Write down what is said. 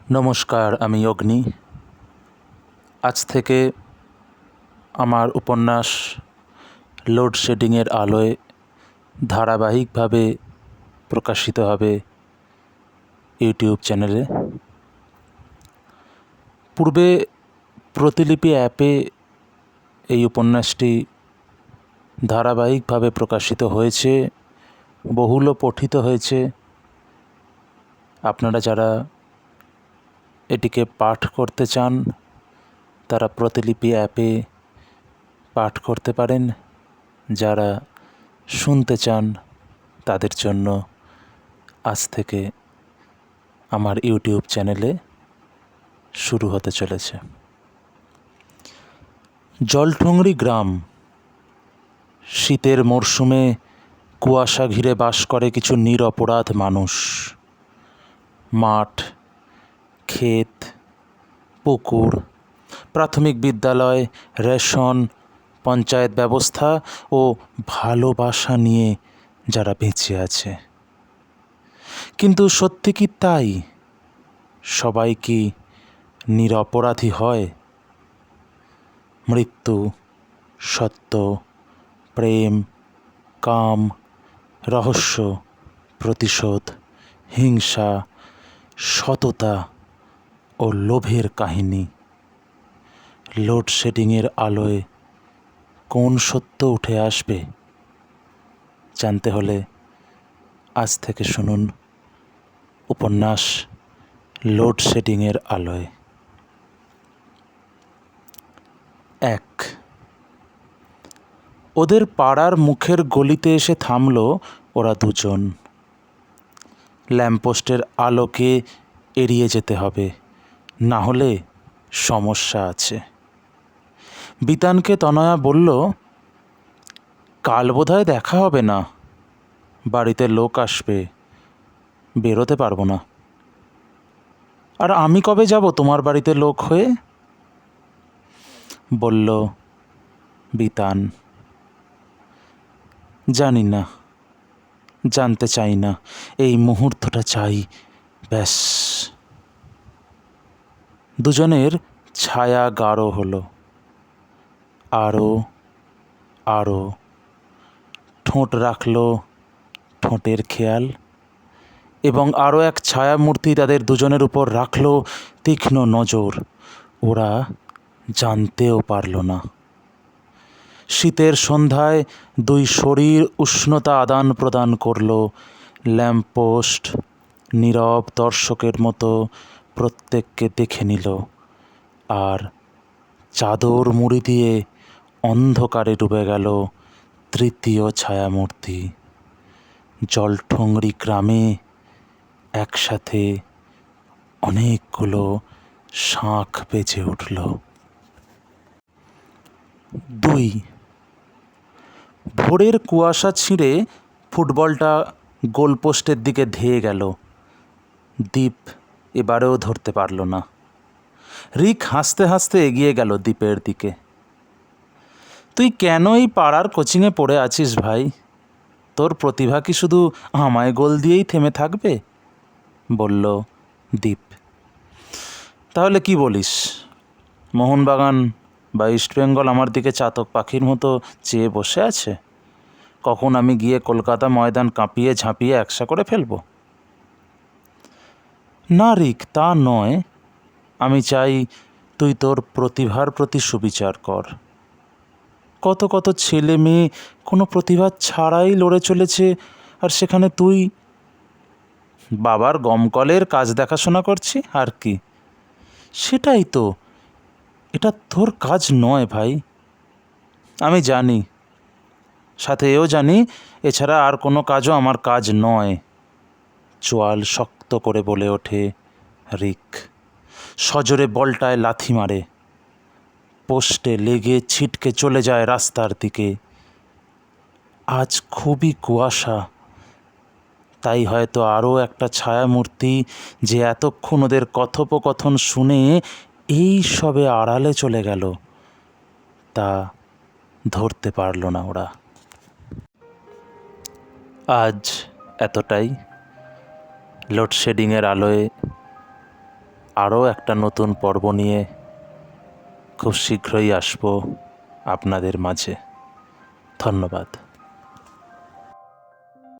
নমস্কার, আমি অগ্নি। আজ থেকে আমার উপন্যাস লোডশেডিংয়ের আলোয় ধারাবাহিকভাবে প্রকাশিত হবে ইউটিউব চ্যানেলে। পূর্বে প্রতিলিপি অ্যাপে এই উপন্যাসটি ধারাবাহিকভাবে প্রকাশিত হয়েছে, বহুল পঠিত হয়েছে। আপনারা যারা এটিকে পাঠ করতে চান তারা প্রতিলিপি অ্যাপে পাঠ করতে পারেন। যারা শুনতে চান তাদের জন্য আজ থেকে আমার ইউটিউব চ্যানেলে শুরু হতে চলেছে। জলঠংরি গ্রাম। শীতের মরশুমে কুয়াশা ঘিরে বাস করে কিছু নিরপরাধ মানুষ। মাঠ, ক্ষেত, পুকুর, প্রাথমিক বিদ্যালয়, রেশন, পঞ্চায়েত ব্যবস্থা ও ভালোবাসা নিয়ে যারা বেঁচে আছে। কিন্তু সত্যি কি তাই? সবাই কি নিরপরাধী হয়? মৃত্যু, সত্য, প্রেম, কাম, রহস্য, প্রতিশোধ, হিংসা, সততা ও লোভের কাহিনী। লোডশেডিংয়ের আলোয় কোন সত্য উঠে আসবে? জানতে হলে আজ থেকে শুনুন উপন্যাস লোডশেডিংয়ের আলোয়। 1। ওদের পাড়ার মুখের গলিতে এসে থামল ওরা দুজন। ল্যাম্পপোস্টের আলোকে এড়িয়ে যেতে হবে, না হলে সমস্যা আছে। বিতানকে তনয়া বলল, কাল বোধহয় দেখা হবে না, বাড়িতে লোক আসবে, বেরোতে পারবো না। আর আমি কবে যাব তোমার বাড়িতে লোক হয়ে? বলল বিতান। জানি না, জানতে চাই না, এই মুহূর্তটা চাই, ব্যাস। দুজনের ছায়া গাঢ় হলো, আরও আরও। ঠোঁট রাখল ঠোঁটের খেয়াল, এবং আরও এক ছায়ামূর্তি তাদের দুজনের উপর রাখল তীক্ষ্ণ নজর। ওরা জানতেও পারল না। শীতের সন্ধ্যায় দুই শরীর উষ্ণতা আদান প্রদান করল। ল্যাম্পপোস্ট নীরব দর্শকের মতো প্রত্যেককে দেখে নিল, আর চাদর মুড়ি দিয়ে অন্ধকারে ডুবে গেল তৃতীয় ছায়ামূর্তি। জলঠংরি গ্রামে একসাথে অনেকগুলো শাঁখ বেজে উঠল। 2। ভোরের কুয়াশা ছিঁড়ে ফুটবলটা গোলপোস্টের দিকে ধেয়ে গেল। দীপ এবারেও ধরতে পারল না। রিক হাসতে হাসতে এগিয়ে গেল দীপের দিকে। তুই কেন এই পাড়ার কোচিংয়ে পড়ে আছিস ভাই? তোর প্রতিভা কি শুধু আমায় গোল দিয়েই থেমে থাকবে? বলল দীপ। তাহলে কি বলিস? মোহনবাগান বা ইস্টবেঙ্গল আমার দিকে চাতক পাখির মতো চেয়ে বসে আছে? কখন আমি গিয়ে কলকাতা ময়দান কাঁপিয়ে ঝাঁপিয়ে একসা করে ফেলব? না রিক, তা নয়। আমি চাই তুই তোর প্রতিভার প্রতি সুবিচার কর। কত কত ছেলে মেয়ে কোনো প্রতিভা ছাড়াই লড়ে চলেছে, আর সেখানে তুই? বাবার গমকলের কাজ দেখাশোনা করছি, আর কি। সেটাই তো, এটা তোর কাজ নয় ভাই। আমি জানি, সাথে এও জানি এছাড়া আর কোনো কাজও আমার কাজ নয়। চোয়াল শক্ত করে বলে ওঠে রিক। সজোরে বলটায় লাথি মারে। পোস্টে লেগে ছিটকে চলে যায় রাস্তার দিকে। আজ খুবই কুয়াশা, তাই হয়তো আরও একটা ছায়ামূর্তি যে এতক্ষণ ওদের কথোপকথন শুনে এই সবে আড়ালে চলে গেল, তা ধরতে পারল না ওরা। আজ এতটাই। লোডশেডিংয়ের আলোয় আরও একটা নতুন পর্ব নিয়ে খুব শীঘ্রই আসবো আপনাদের মাঝে। ধন্যবাদ।